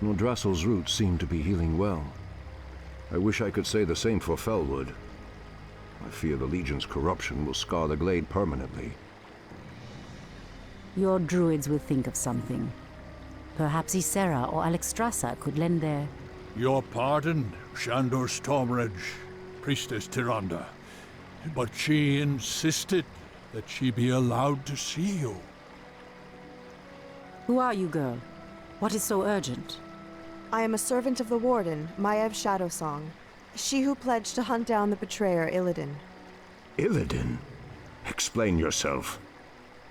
Nordrassil's roots seem to be healing well. I wish I could say the same for Felwood. I fear the Legion's corruption will scar the glade permanently. Your druids will think of something. Perhaps Ysera or Alexstrasza could lend their... Your pardon, Shandor Stormrage, Priestess Tyrande. But she insisted that she be allowed to see you. Who are you, girl? What is so urgent? I am a servant of the Warden, Maiev Shadowsong. She who pledged to hunt down the betrayer, Illidan. Illidan? Explain yourself.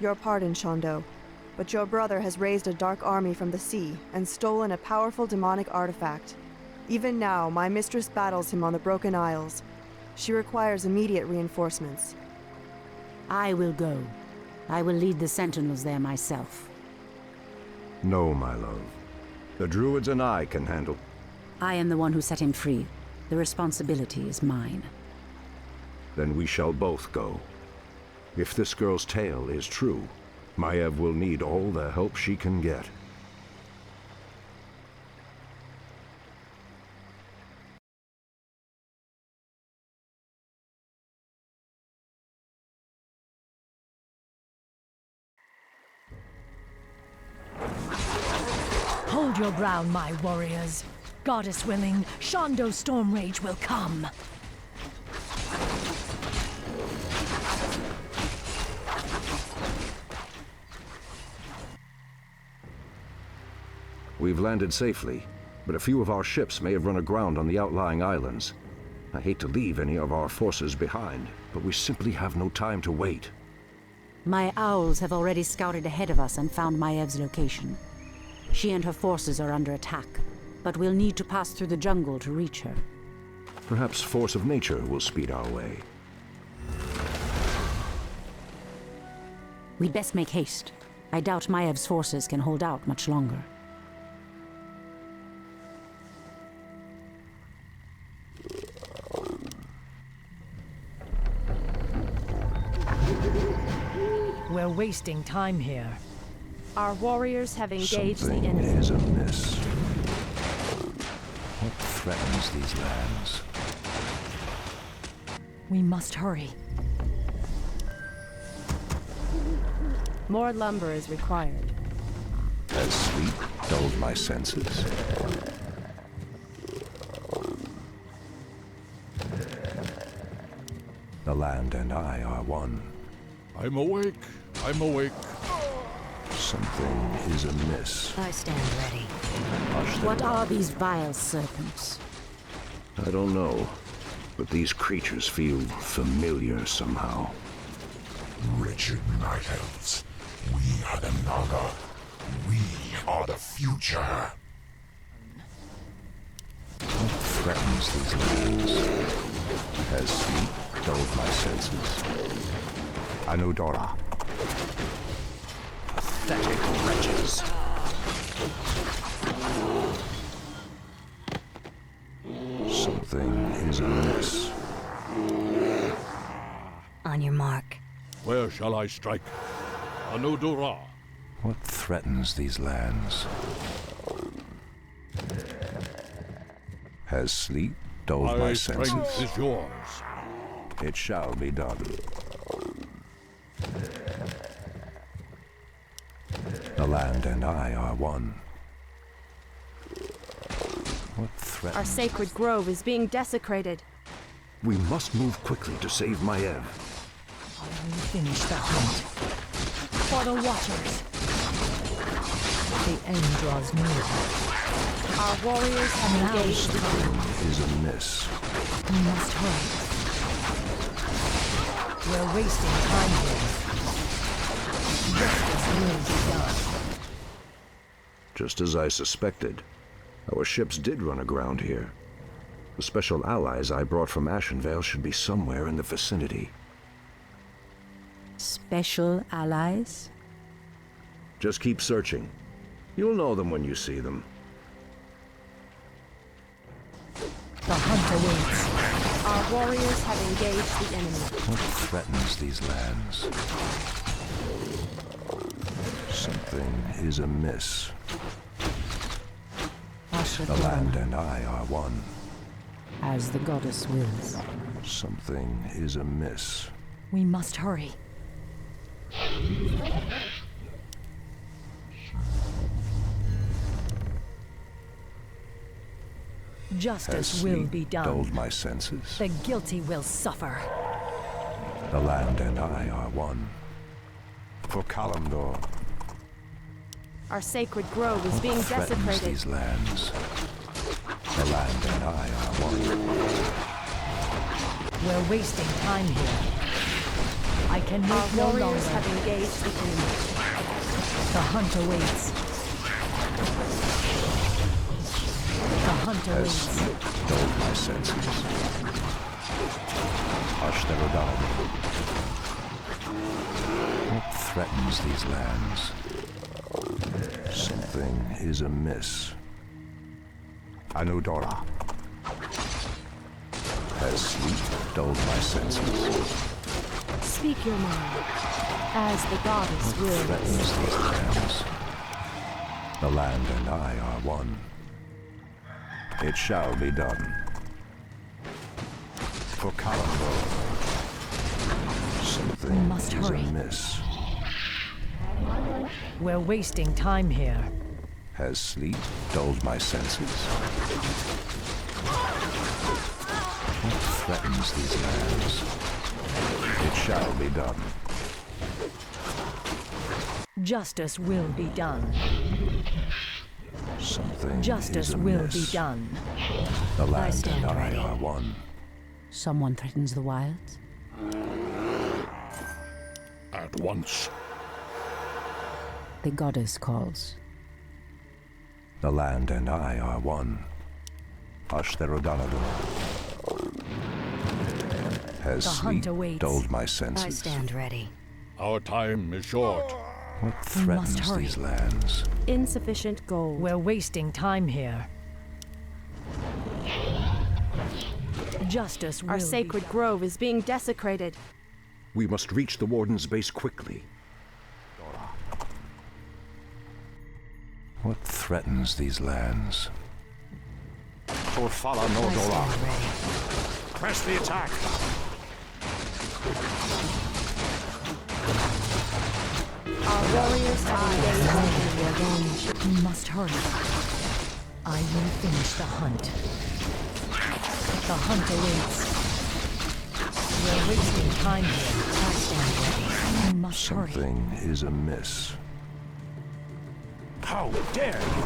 Your pardon, Shondo, but your brother has raised a dark army from the sea and stolen a powerful demonic artifact. Even now, my mistress battles him on the Broken Isles. She requires immediate reinforcements. I will go. I will lead the Sentinels there myself. No, my love. The druids and I can handle... I am the one who set him free. The responsibility is mine. Then we shall both go. If this girl's tale is true, Maiev will need all the help she can get. Hold your ground, my warriors. Goddess willing, Shondo Stormrage will come. We've landed safely, but a few of our ships may have run aground on the outlying islands. I hate to leave any of our forces behind, but we simply have no time to wait. My owls have already scouted ahead of us and found Maev's location. She and her forces are under attack, but we'll need to pass through the jungle to reach her. Perhaps force of nature will speed our way. We'd best make haste. I doubt Maev's forces can hold out much longer. We're wasting time here. Our warriors have engaged Something the enemy. is amiss. What threatens these lands? We must hurry. More lumber is required. Has sleep dulled my senses? The land and I are one. I'm awake. I'm awake. Something is amiss. I stand ready. Hush them. What are these vile serpents? I don't know, but these creatures feel familiar somehow. Wretched night elves. We are the Naga. We are the future. What threatens these lands? Has sleep dulled my senses? Anudora. Pathetic wretches. Something is amiss. On your mark. Where shall I strike? Anudura. What threatens these lands? Has sleep dulled my My senses? strength is yours. It shall be done. The land and I are one. What threat? Our sacred grove is being desecrated. We must move quickly to save Maiev. We finish the hunt. For the Watchers. The end draws near. Our warriors have Now engaged the enemy. Something is amiss. We must hurry. We're wasting time here. Justice will be done. Just as I suspected, our ships did run aground here. The special allies I brought from Ashenvale should be somewhere in the vicinity. Special allies? Just keep searching. You'll know them when you see them. The hunt awaits. Our warriors have engaged the enemy. What threatens these lands? Something is amiss. The land and I are one. As the goddess wills. Something is amiss. We must hurry. Justice will be done. Dulled my senses. The guilty will suffer. The land and I are one. For Kalimdor. Our sacred grove is being Threatens desecrated. these lands. The land and I are one. We're wasting time here. I can Our wait no warriors longer. have engaged the enemy. The hunt awaits. The hunt Has awaits. dulled my senses. Ashtarodad. What threatens these lands? Something is amiss. Anudora. Has sleep dulled my senses? Speak your mind, as the goddess wills. Threatens these lands. The land and I are one. It shall be done. For Kalimdor. Something must is hurry. amiss. We're wasting time here. Has sleep dulled my senses? What threatens these lands? It shall be done. Justice will be done. Something Justice is will amiss. be done. The land stand and I ready. are one. Someone threatens the wilds? At once. The goddess calls. The land and I are one. Ashtarodanador. Has The hunt sleep awaits. dulled my senses? I stand ready. Our time is short. What must threatens hurry. these lands? Insufficient gold. We're wasting time here. Justice will Our be sacred grove is being desecrated. We must reach the Warden's base quickly. What threatens these lands? Orfala Nordora. Press the attack! Our warriors have engaged the enemy. We must hurry. I will finish the hunt. The hunt awaits. We're wasting time here. I stand ready. We must hurry. Something is amiss. How dare you!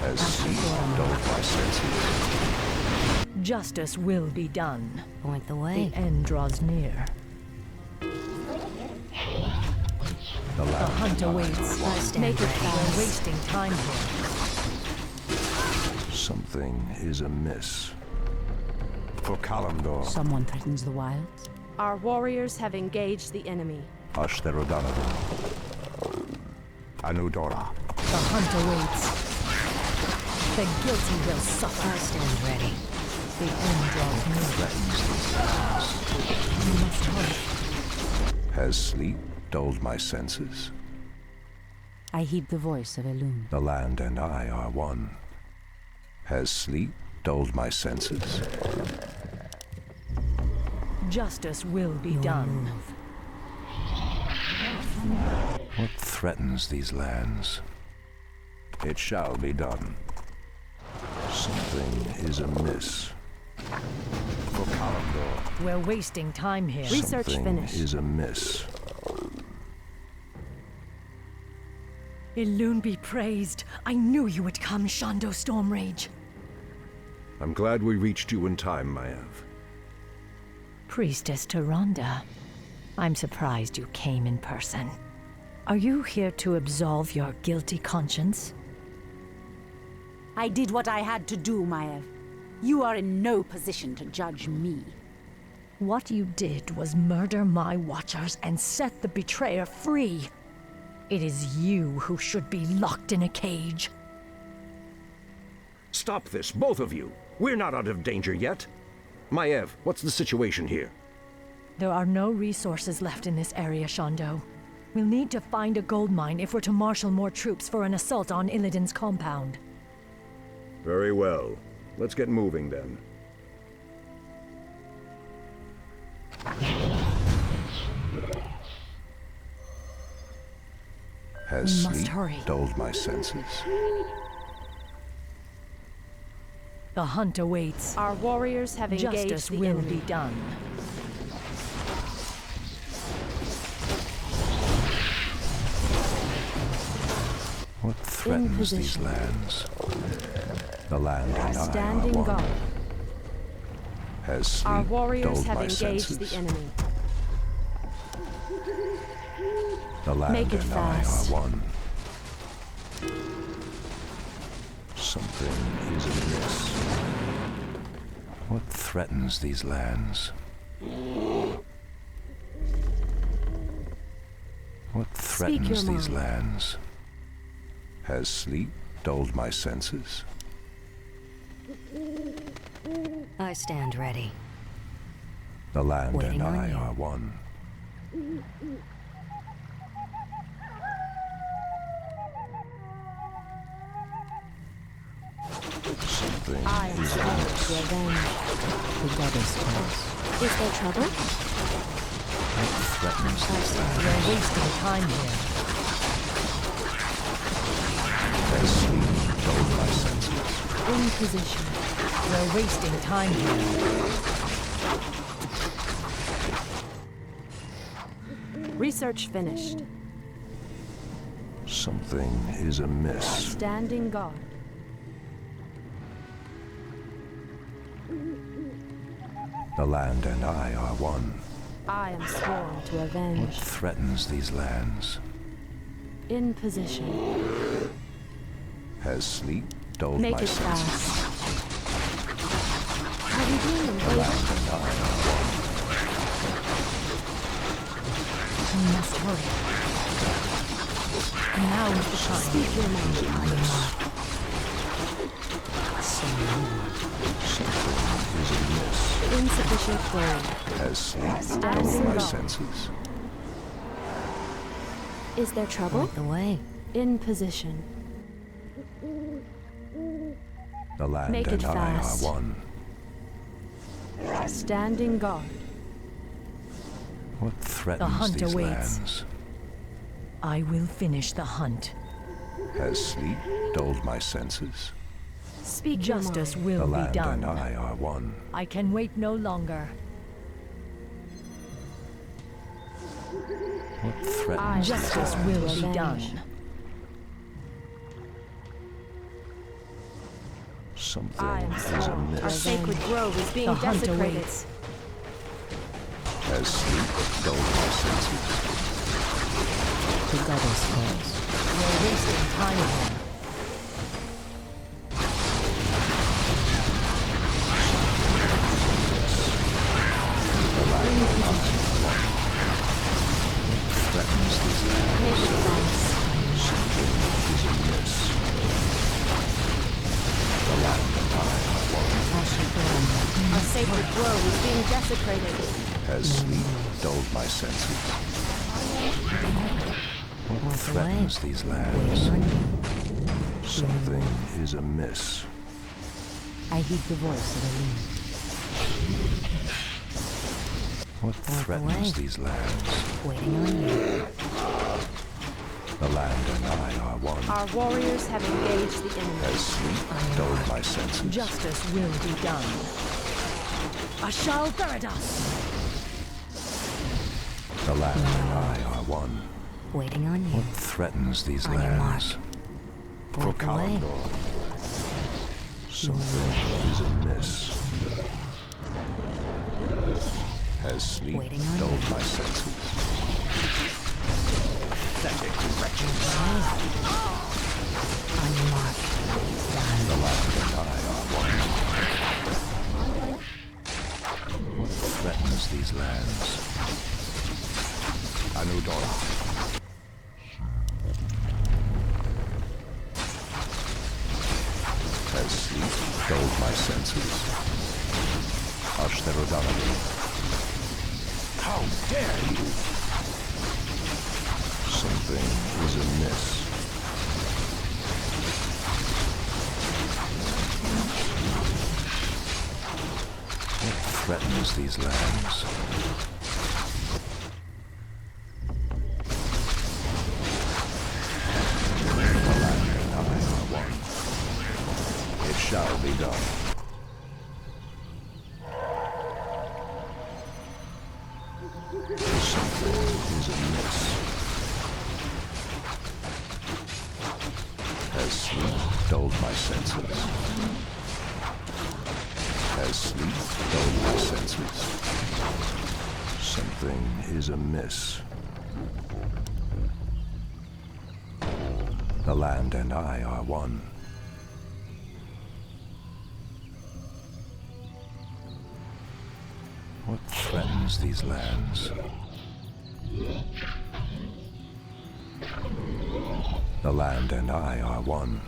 Has sleep dulled my senses? Justice will be done. Point the The way. end draws near. The The land hunt awaits. Make it We're fast. wasting time here. Something is amiss. For Kalimdor. Someone threatens the wilds? Our warriors have engaged the enemy. Ashtarodanador. Anudora. The hunt awaits. The guilty will suffer. I stand ready. The end draws near. Threatens these lands. We must hurry. Has sleep dulled my senses? I heed the voice of Elune. The land and I are one. Has sleep dulled my senses? Justice will be done. What threatens these lands? It shall be done. Something is amiss. For Kalimdor. We're wasting time here. Research Something finished. is amiss. Elune be praised. I knew you would come, Shondo Stormrage. I'm glad we reached you in time, Maev. Priestess Tyrande, I'm surprised you came in person. Are you here to absolve your guilty conscience? I did what I had to do, Maev. You are in no position to judge me. What you did was murder my watchers and set the betrayer free. It is you who should be locked in a cage. Stop this, both of you! We're not out of danger yet! Maev, what's the situation here? There are no resources left in this area, Shondo. We'll need to find a gold mine if we're to marshal more troops for an assault on Illidan's compound. Very well. Let's get moving then. Has We must sleep hurry. dulled my senses? The hunt awaits. Our warriors have engaged Justice the will enemy. be done. What threatens these position. lands? The land and I are Standing one. guard. Has sleep Our warriors dulled have my engaged senses? the enemy. The land Make it and fast. I are one. Something is amiss. What threatens these lands? What threatens your these mind. lands? Has sleep dulled my senses? I stand ready. The land Waiting and on I you. are one. Something I am is sworn amiss. to avenge. The goddess calls. Is there trouble? What threatens these lands? We're wasting time here. Has sleep dulled my senses? In position. We're wasting time here. Research finished. Something is amiss. Standing guard. The land and I are one. I am sworn to What avenge. threatens these lands? In position. Has sleep dulled Make my it senses? fast. Are we being The invaded? land and I are one. We must hurry. Now is the time. Speak your mind. Something is amiss. Insufficient gold. Has sleep dulled Standing my guard. senses? Is there trouble? Point the way. In position. The land Make and it I are fast. one. Standing guard. What threatens hunt these awaits. lands? I will finish the hunt. Has sleep dulled my senses? Speak your Justice mind. will The be land and done. I are one. I can wait no longer. What threatens these Justice lands? will be Revenge. done. Something I am is sworn. Our amiss. sacred grove is being The hunt desecrated. awaits. Has sleep dulled my senses? The goddess calls. We're wasting time here. Threatens these lands? Make it fast. Something is amiss. The land and I are one. Our sacred grove is being desecrated. Has sleep dulled my senses? What threatens these lands? Something is amiss. I heed the voice of the lead. What threatens these lands? Waiting on you. The land and I are one. Our warriors have engaged the enemy. Has sleep dulled my senses? Justice will be done. Ashal Theradas! The land and I are one. Waiting on you. What threatens these On your lands? Point the way. Something is amiss. Has sleep Waiting on dulled my senses? Pathetic wretches. On your mark. The land and I are one. What threatens these lands? Anudora. Has sleep dulled my senses? Ashtarodana. How dare you! Something is amiss. What threatens these lands? The land and I are one. It shall be done. Something is amiss. Has sleep dulled my senses? Has sleep dulled my senses? Something is amiss. The land and I are one. What threatens these lands? The land and I are one.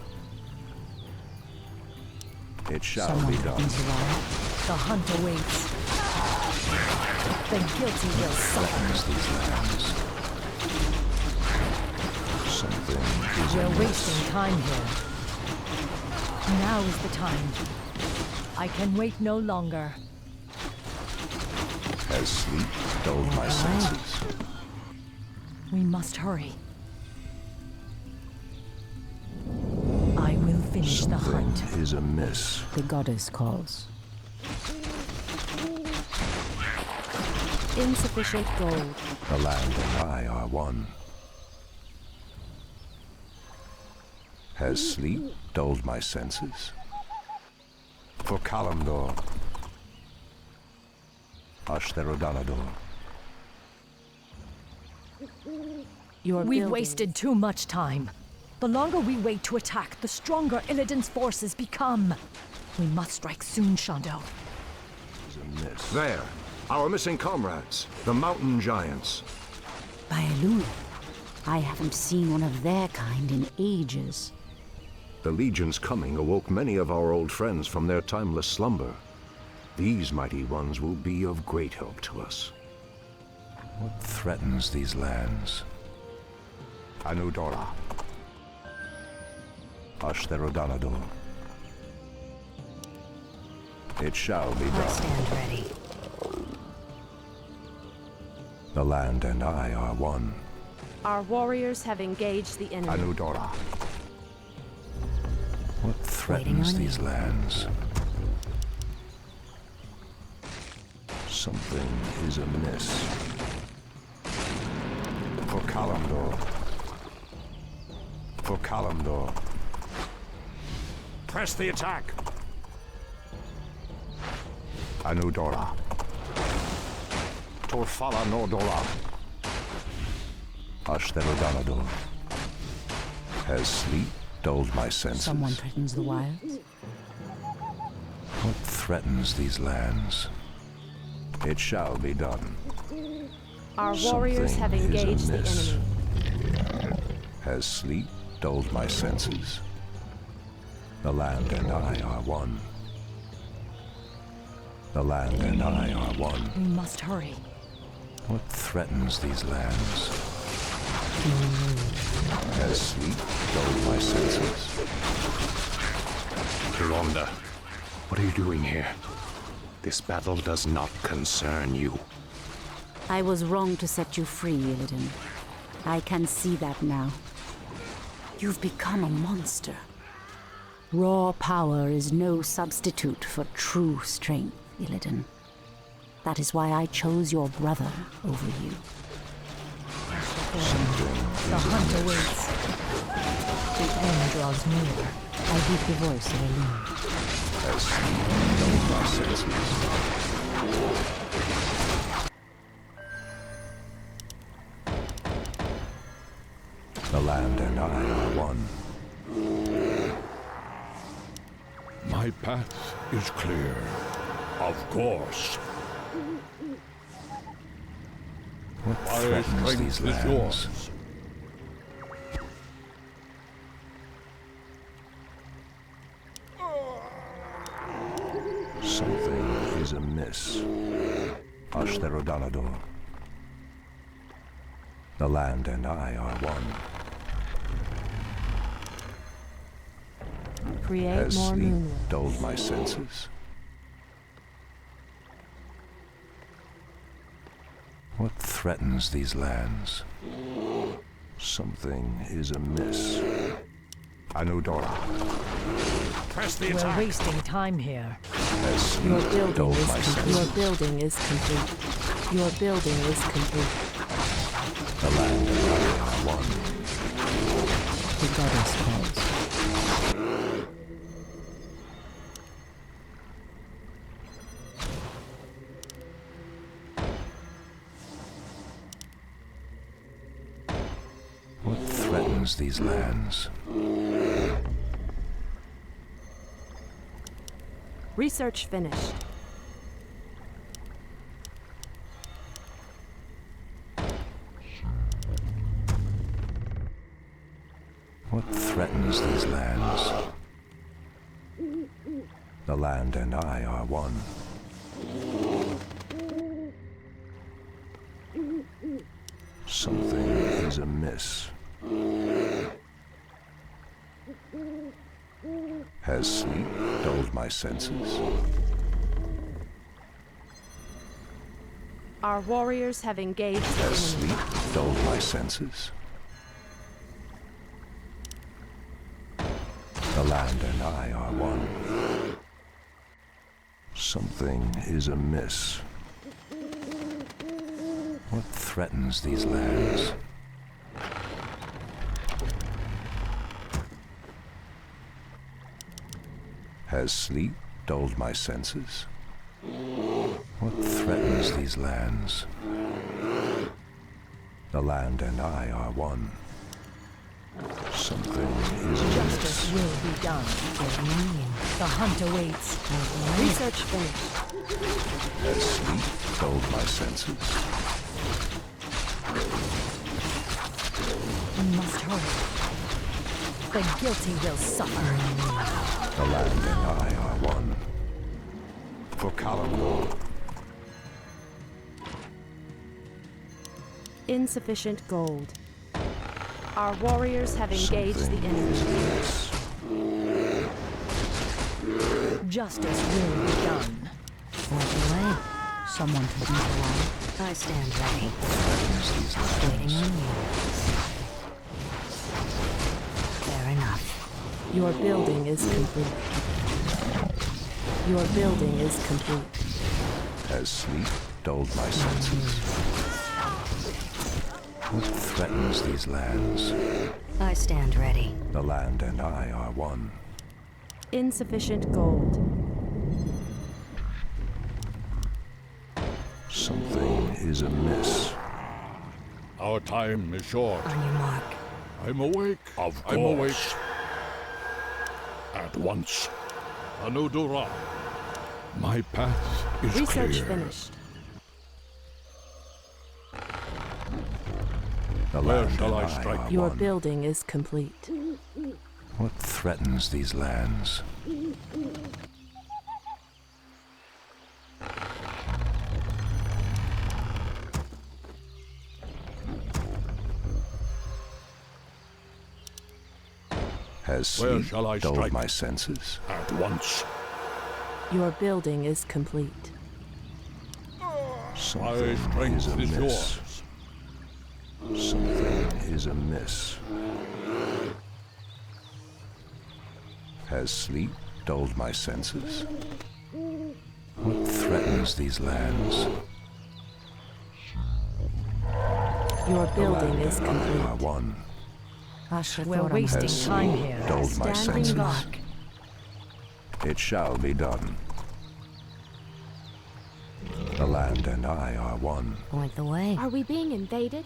It shall Someone be done. threatens the wild. The hunt awaits. The guilty will suffer. Threatens these lands. Something is We're amiss. wasting time here. Now is the time. I can wait no longer. Has sleep dulled my senses? We must hurry. I will finish the hunt. Something is amiss. The goddess calls. Insufficient gold. The land and I are one. Has sleep dulled my senses? For Kalimdor. Ashtherodanador. Your We've building. wasted too much time. The longer we wait to attack, the stronger Illidan's forces become. We must strike soon, Shondo. Is amiss. There, our missing comrades, the mountain giants. By Elul, I haven't seen one of their kind in ages. The Legion's coming awoke many of our old friends from their timeless slumber. These mighty ones will be of great help to us. What threatens these lands? Anudora. Ashtherodanador. It shall be I done. stand ready. The land and I are one. Our warriors have engaged the enemy. Anudora. What Waiting threatens on these you. lands? Something is amiss. For Kalimdor. For Kalimdor. Press the attack. Anudora. Torfala Nordora. Ashtherodanador. Has sleep dulled my senses? Someone threatens the wilds. What threatens these lands? It shall be done. Our warriors have Something is engaged the amiss. enemy. Has sleep dulled my senses? The land and I are one. The land and I are one. We must hurry. What threatens these lands? Has sleep dulled my senses? Tyrande, what are you doing here? This battle does not concern you. I was wrong to set you free, Illidan. I can see that now. You've become a monster. Raw power is no substitute for true strength, Illidan. That is why I chose your brother over you. The hunt awaits. The end draws near. I hear the voice of Elul. Has sleep dulled my senses? The land and I are one. My path is clear. Of course. What My threatens these strength is lands? yours. Something is amiss. Ashtherodanador. The land and I are one. Create Has more sleep moonlight. dulled my senses? What threatens these lands? Something is amiss. Anudora. Press the We're attack. wasting time here. As Your sleep building dulled is my complete. Your senses. building is complete. Your building is complete. The land and I are one. The goddess calls. What threatens these lands? Research finished. What threatens these lands? The land and I are one. Something is amiss. Has sleep dulled my senses? Our warriors have engaged the Has enemy. sleep dulled my senses? The land and I are one. Something is amiss. What threatens these lands? Has sleep dulled my senses? What threatens these lands? The land and I are one. Something is Justice amiss. will be done. The hunt awaits. Research finished. Has sleep dulled my senses? We must hurry. The guilty will suffer. The land and I are one. For Kalamor. Insufficient gold. Our warriors have engaged the Something enemy. is amiss. Justice will be done. Away. Someone to beat alive. I stand ready. Threatens these Waiting lands. on you. Fair enough. Your building is complete. Your building is complete. Has sleep dulled my senses? What threatens these lands? I stand ready. The land and I are one. Insufficient gold. Something is amiss. Our time is short. On your mark. I'm awake. I'm awake. At once. Anudora. My path is Research clear. finished. The Where land shall and I strike? are Your one. building is complete. What threatens these lands? Has Where sleep shall I dulled strike? my senses? At once. Your building is complete. My Something strength is is amiss. yours. Something is amiss. Has sleep dulled my senses? What threatens these lands? Your The building land is and I are complete. one. We're wasting Has time sleep here. dulled my Standing senses? back. It shall be done. The land and I are one. Point the way. Are we being invaded?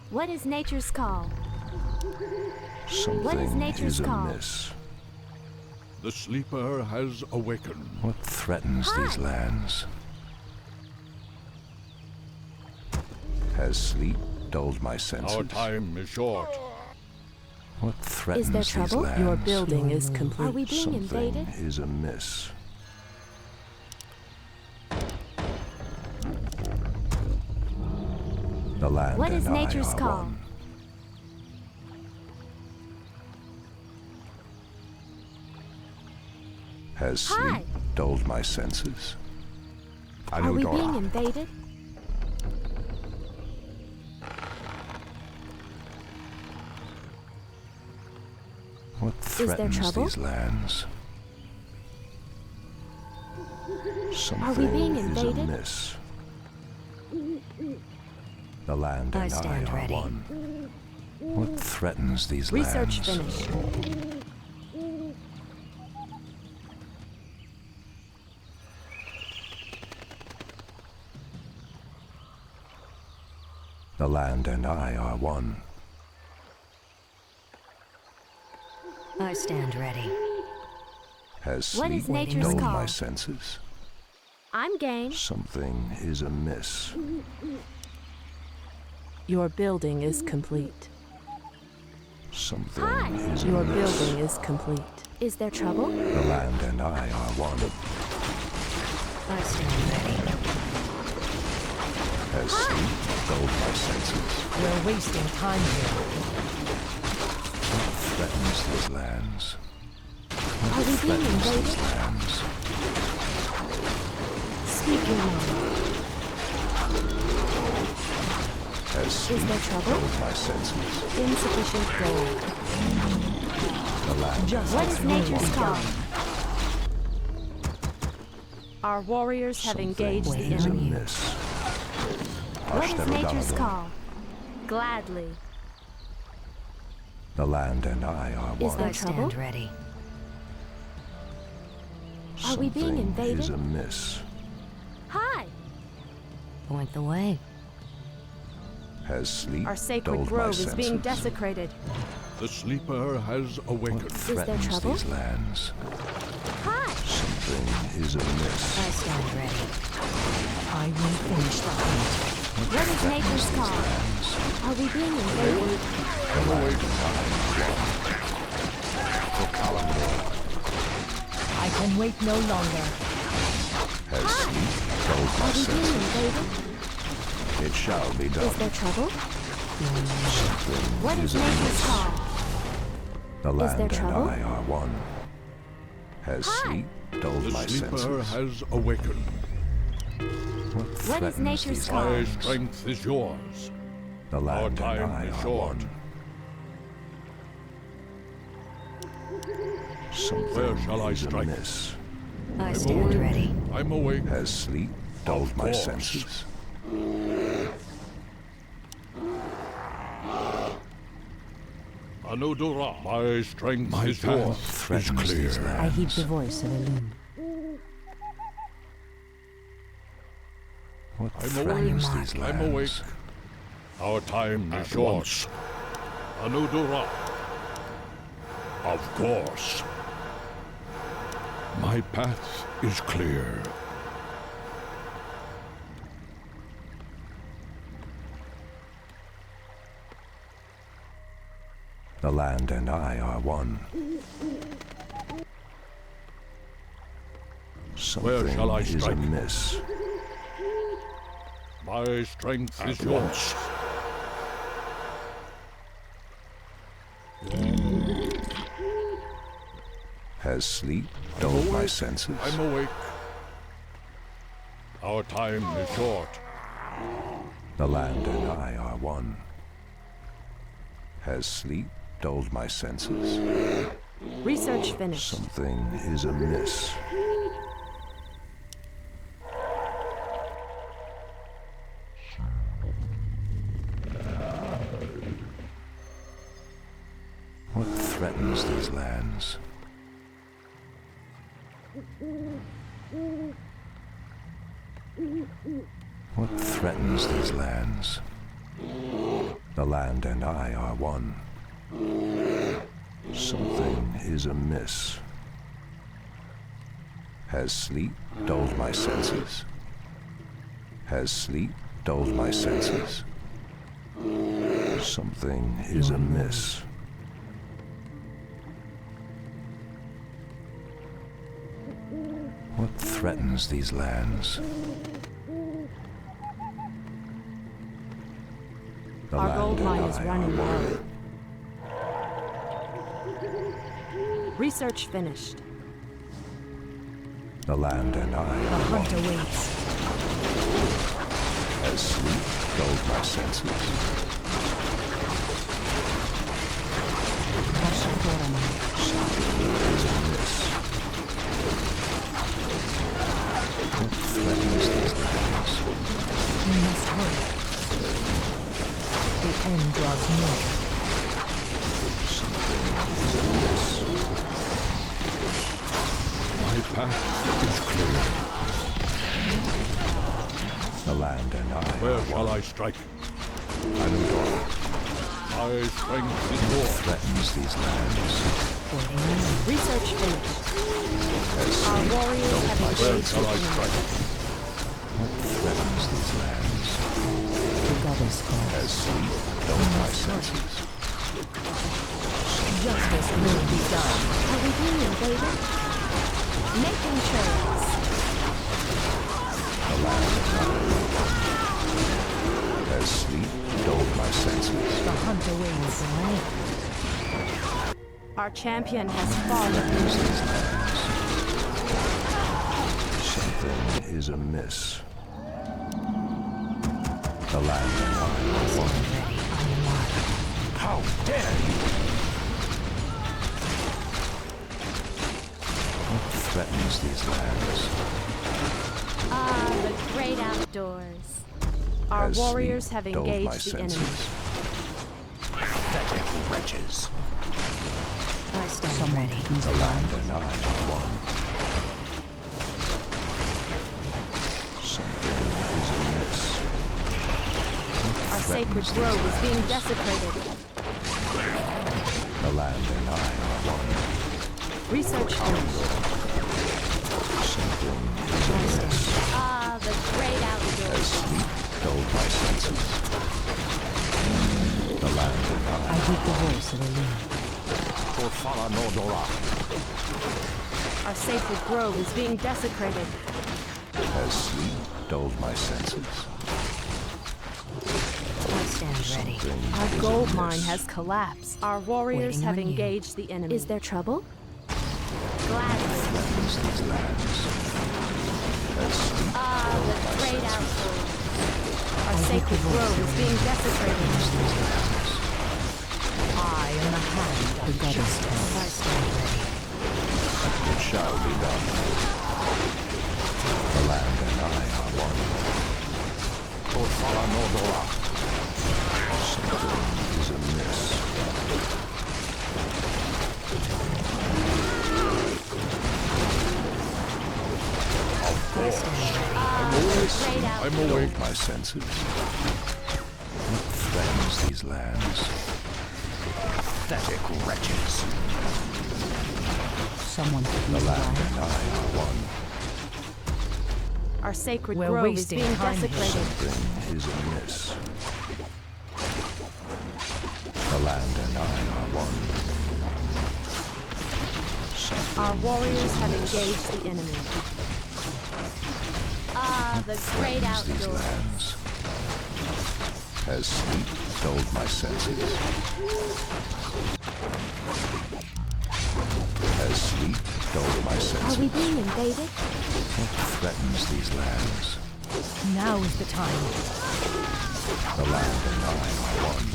What is nature's call? Something nature's is call? amiss. The sleeper has awakened. What threatens these lands? Has sleep dulled my senses? Our time is short. What threatens there these trouble? lands? Your building is complete. Are we being Something invaded? is amiss. The land What and is I nature's are call? one. Has sleep dulled my senses? Are we being Anudora. invaded? there threatens trouble? these lands? Are we being Something is invaded? amiss. The land I and I stand are ready. one. What threatens these Research lands? finished. The land and I are one. I stand ready. Has What sleep is nature's dulled call? my senses? I'm game. Something is amiss. Your building is complete. Something Hi. is Your amiss. building is complete. Is there trouble? The land and I are one. I stand ready. Has sleep dulled my senses? We're wasting time here. What threatens these lands? Are we being Threatens these invaded? lands? Speak your mind. Has sleep there trouble? dulled my senses? Insufficient gold. The land Just What as is will nature's be call? done. Our warriors have engaged the is enemy. amiss. What is nature's Ashtarodago. call? Gladly. The land and I are Is one. there I trouble? stand ready. Are we being Something invaded? is amiss. Hi. Point the way. Has sleep Our sacred dulled my grove is being senses? desecrated. The sleeper has awakened. What there threatens trouble? these lands? Hi. Something is amiss. I stand ready. I will finish the hunt. What is nature's call? Are we being invaded? I can wait no longer. Has sleep dulled my Are we being senses? invaded? It shall be Is done. there trouble? Something What is amiss. nature's call? The land there and trouble? I are one. Has Hi. sleep dulled The my sleeper senses? has awakened. What What is threatens nature's these call? My lands? strength is yours. The Our land and time I is are short. one. Something Where shall I is strike? amiss. I stand ready. I'm awake. Has sleep dulled my course. senses? Anudura. My strength My is path yours. threatens these I lands. heed the voice of Elune. What I'm threatens awake. these I'm awake. lands? Our time is At short. once. Anudura. Of course. My path is clear. The land and I are one. Something shall I is strike? amiss. My strength is At yours. once. Has sleep dulled my senses? I'm awake. Our time is short. The land and I are one. Has sleep dulled my senses? Research finished. Something is amiss. What threatens these lands? What threatens these lands? The land and I are one. Something is amiss. Has sleep dulled my senses? Has sleep dulled my senses? Something is amiss. What threatens these lands? The Our land gold and mine is I running are one. low. Research finished. The land and I The are hunt one. awaits. As sleep dulled my senses. Something is amiss. What threatens these lands? We must hurry. The end draws near. Something is amiss. My path is clear. The land and I. Where shall I strike? My strength is more. Threatens these lands. Research finished. As Our sleep warriors don't have my Where engaged shall the I enemy. strike? What threatens these lands? The goddess calls. As sleep don't my senses. Justice will be done. Are we being invaded? Making trails. The land and I. As sleep dulled my senses. The hunt awaits. Our champion has fallen. These lands. Something is amiss. The land and I are one. How dare you! What threatens these lands? Ah, the great outdoors. Our As warriors sleep have dulled my engaged the enemy. senses. Pathetic wretches. I stand ready. The land and I are one. Something is amiss. What Our sacred threatens grove these is being lands? desecrated. The land and I are one. Research finished. Something is amiss. Ah, the great As outdoors. sleep dulled my senses. The land and I heed the voice of Elena. Our sacred grove is being desecrated. As sleep dulled my senses. I stand ready. Something Our is gold amiss. mine has collapsed. Our warriors Waiting have on you. engaged the enemy. Is there trouble? Gladys. Threatens these lands. As sleep Ah, dulled the my great senses. outdoors. Our sacred grove is being desecrated. These lands. I am the hand of the goddess calls. I stand ready. It shall be done. The land and I are one. Something is amiss. I stand ready. Ah, the great I'm outdoors. awake. Dulled my senses. What threatens these lands? Pathetic wretches. Someone The please land arrive. and I are one. Our sacred We're grove is wasting being time here. desecrated. Something is amiss. The land and I are one. Something Our warriors is have amiss. engaged the enemy. Ah, the great Threatens these outdoors. lands. As sleep dulled my senses. As sleep dulled my Are we senses. being invaded? What threatens these lands? Now is the time. The land and I are one.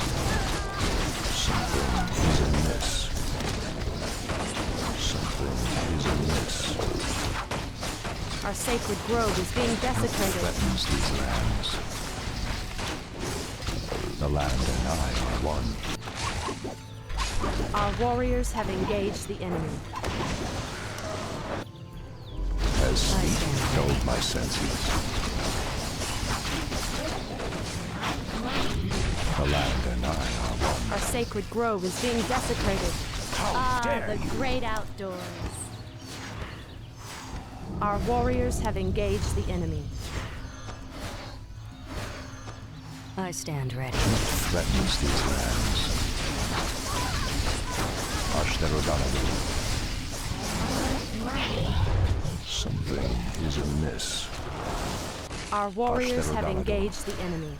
Something is amiss. Something is amiss. Our sacred grove is being desecrated. Threatens these lands. The land and I are one. Our warriors have engaged the enemy. As sleep dulled my senses. The land and I are one. Our sacred grove is being desecrated. How dare the you! great outdoors. Our warriors have engaged the enemy. I stand ready. What threatens these lands? Something is amiss. Our warriors have engaged the enemy.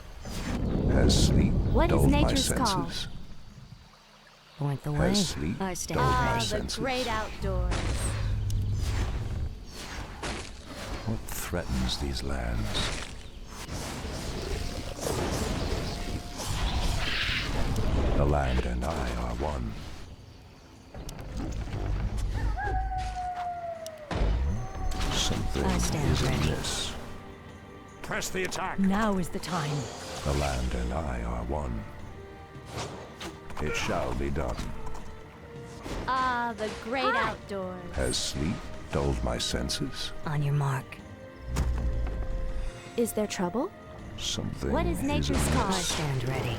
As sleep What is dulled my nature's call? senses. Point the way. As sleep I stand dulled my Ah, the senses. great outdoors. What threatens these lands? The land and I are one. Something I stand is ready. amiss. Press the attack! Now is the time. The land and I are one. It shall be done. Ah, the great outdoors. Has sleep dulled my senses? On your mark. Is there trouble? Something What is nature's amiss. call? I stand ready.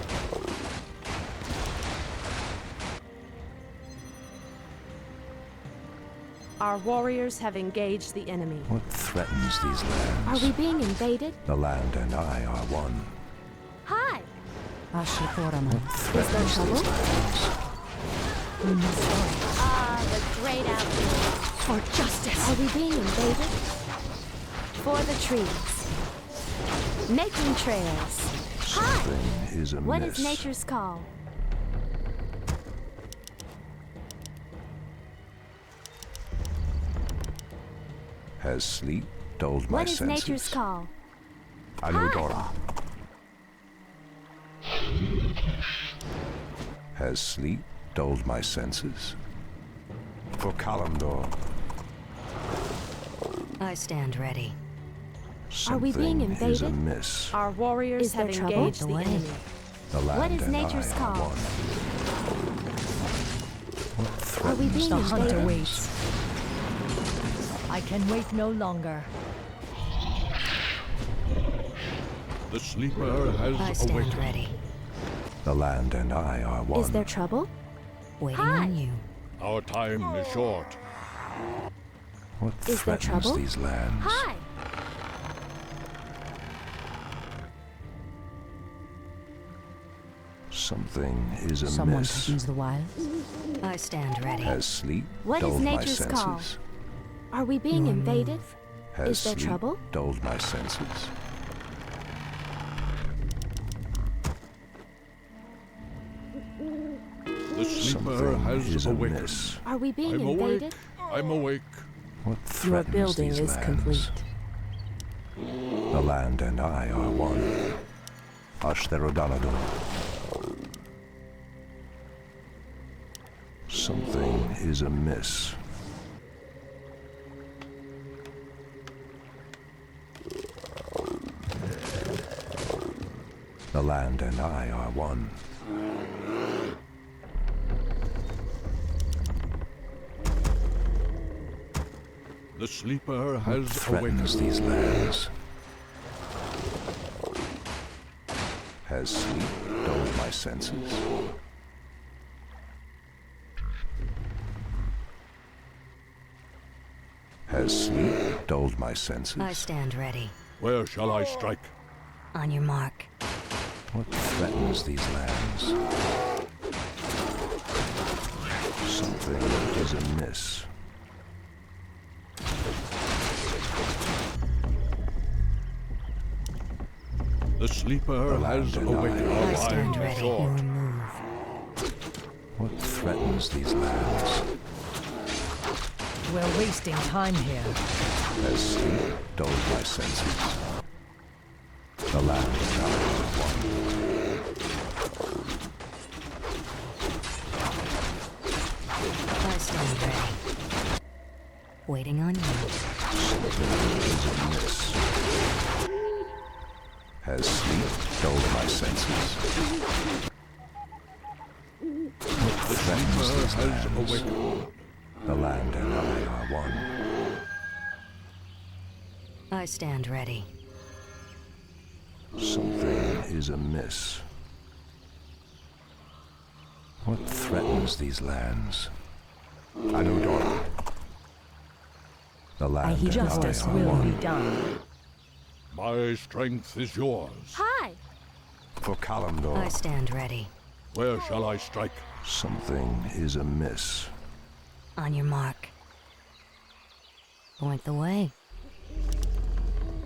Our warriors have engaged the enemy. What threatens these lands? Are we being invaded? The land and I are one. Hi! Ashiporama. Is there trouble? We must go. Ah, the great outdoors. For justice. Are we being invaded? For the trees. Making trails. Hi! Something is amiss. What is nature's call? Has sleep dulled my What is senses? nature's call? Aludora. Has sleep dulled my senses? For Kalimdor. I stand ready. Are we being Something is invaded? amiss. Our warriors Is there have trouble? engaged the Away. enemy. The land What is and nature's I are call? one. What Are we threatens being The these hunter invaded? waits. I can wait no longer. The sleeper I has stand awakened. ready. The land and I are one. Is there trouble? Waiting Hi. on you. Our time is short. What Is there threatens trouble? these lands? Hi! Something is amiss. Someone threatens the wild. I stand ready. Has sleep What is dulled my nature's senses? call? Are we being Your invaded? move. Has Is there sleep trouble? dulled my senses? The sleeper Something has is awakened. amiss. Are we being I'm invaded? awake. I'm awake. What Your threatens building these is lands? complete. The land and I are one. Ashtherodanador. Something is amiss. The land and I are one. The sleeper has Threatens awakened. these lands. Has sleep dulled my senses? Has sleep dulled my senses? I stand ready. Where shall I strike? On your mark. What threatens these lands? Something is amiss. The sleeper has land and I awakened. are I stand Time is ready. short. Your move. What threatens these lands? We're wasting time here. Has sleep dulled my senses? The land and I are one. I stand ready. Waiting on you. Something is amiss. Has sleep dulled my senses? What The threatens sleeper these has lands? awakened. The land and I are one. I stand ready. Something is amiss. What threatens these lands? Aludora. The land and Justice I are will one. be done. My strength is yours. Hi! For I Kalimdor, stand ready. Where shall I strike? something is amiss. On your mark. Point the way.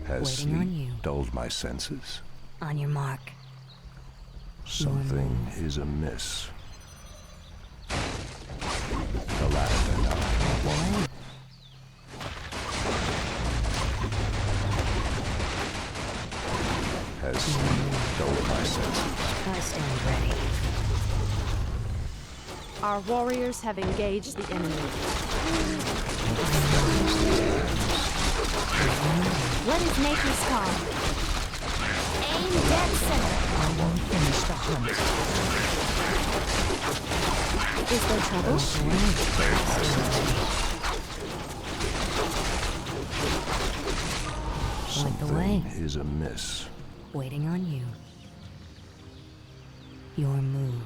Has Waiting on sleep you. dulled my senses? On your mark. Something is amiss. The land and I are one. Has sleep dulled my senses? I stand ready. Our warriors have engaged the enemy. What is nature's call? Aim dead center. I won't finish the hunt. Is there trouble? Point the way. Something is amiss. Waiting on you. Your move.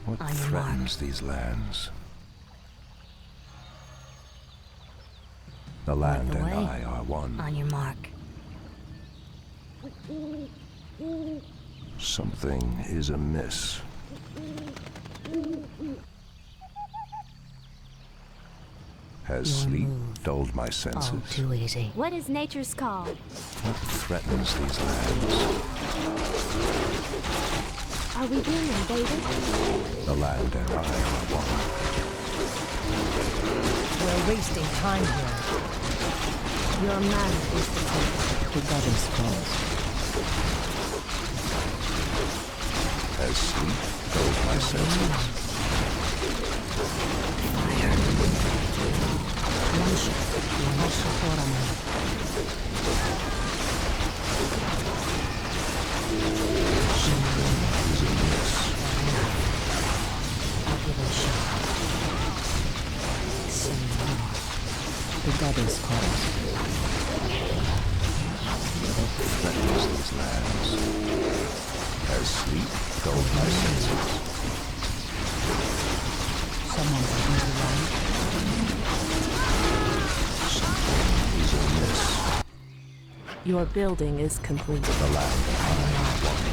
What On your mark. threatens these lands? The land the and way. I are one. On your mark. Something is amiss. Has Your sleep move. dulled my Oh, senses? too easy. What is nature's call? What threatens these lands? Are we being invaded? The land and I are one. We're wasting time here. Your man is the The goddess calls. Has sleep dulled my senses? Is amiss. I'll give it a shot. Some more. The goddess calls. What threatens these lands? Has sleep dulled my senses? Someone's looking to run. Something is amiss. Your building is complete. The land and I are one.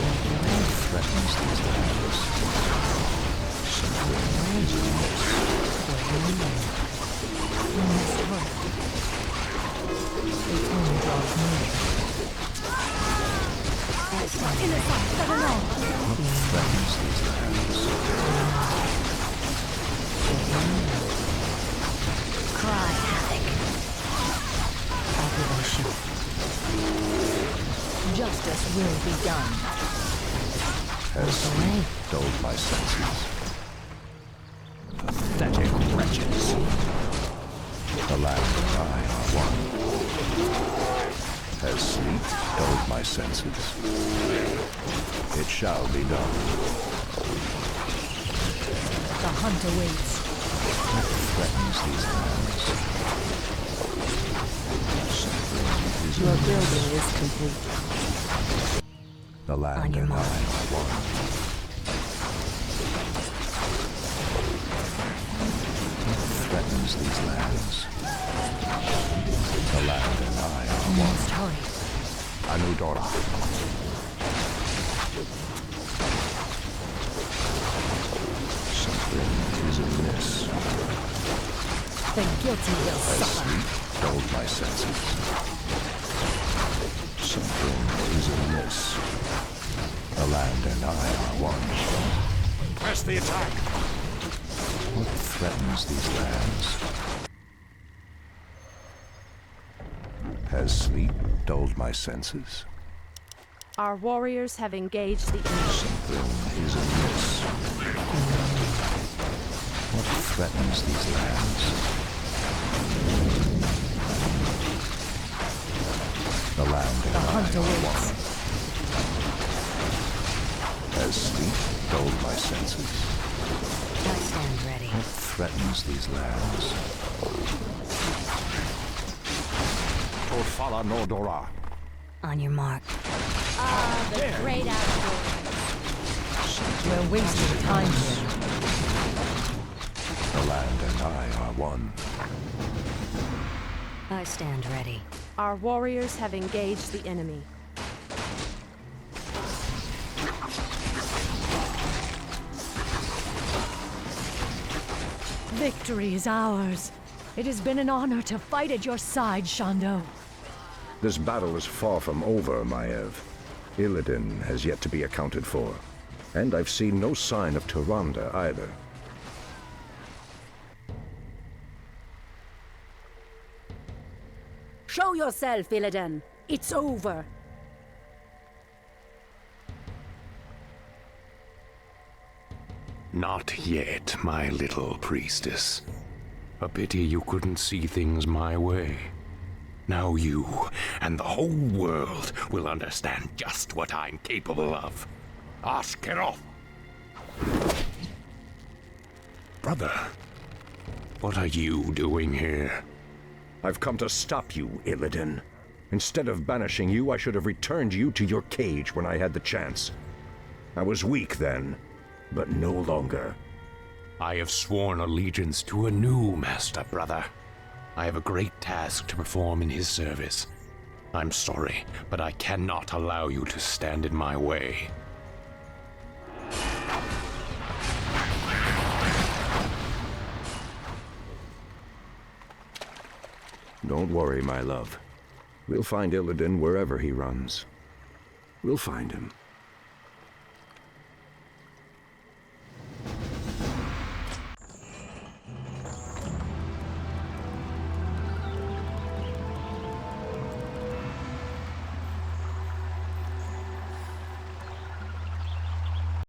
What threatens these lands? Something is amiss. We must hurry. The time draws near. What threatens these lands? Cry havoc. I'll give it a shot. Justice will be done. Has sleep dulled my senses? Pathetic wretches. The land and I are one. Has sleep dulled my senses? It shall be done. The hunt awaits. What threatens these lands? Something is Your amiss. building is complete. The land your and I mark. are one. What threatens these lands? The land and I are We one. must hurry. Anudora. Something is amiss. The guilty will Has suffer. sleep dulled my senses? Something is amiss. The land and I are one. Press the attack! What threatens these lands? Has sleep dulled my senses? Our warriors have engaged the enemy. Something is amiss. What threatens these lands? The land and The I hunt are awaits. one. Has sleep dulled my senses? I stand ready. What threatens these lands? Torfala Nordora. On your mark. The great outdoors. We're wasting time here. The land and I are one. I stand ready. Our warriors have engaged the enemy. Victory is ours. It has been an honor to fight at your side, Shondo. This battle is far from over, Maev. Illidan has yet to be accounted for. And I've seen no sign of Tyrande either. Show yourself, Illidan. It's over. Not yet, my little priestess. A pity you couldn't see things my way. Now you and the whole world will understand just what I'm capable of. Ashkeroth! Brother, what are you doing here? I've come to stop you, Illidan. Instead of banishing you, I should have returned you to your cage when I had the chance. I was weak then, but no longer. I have sworn allegiance to a new master, brother. I have a great task to perform in his service. I'm sorry, but I cannot allow you to stand in my way. Don't worry, my love. We'll find Illidan wherever he runs. We'll find him.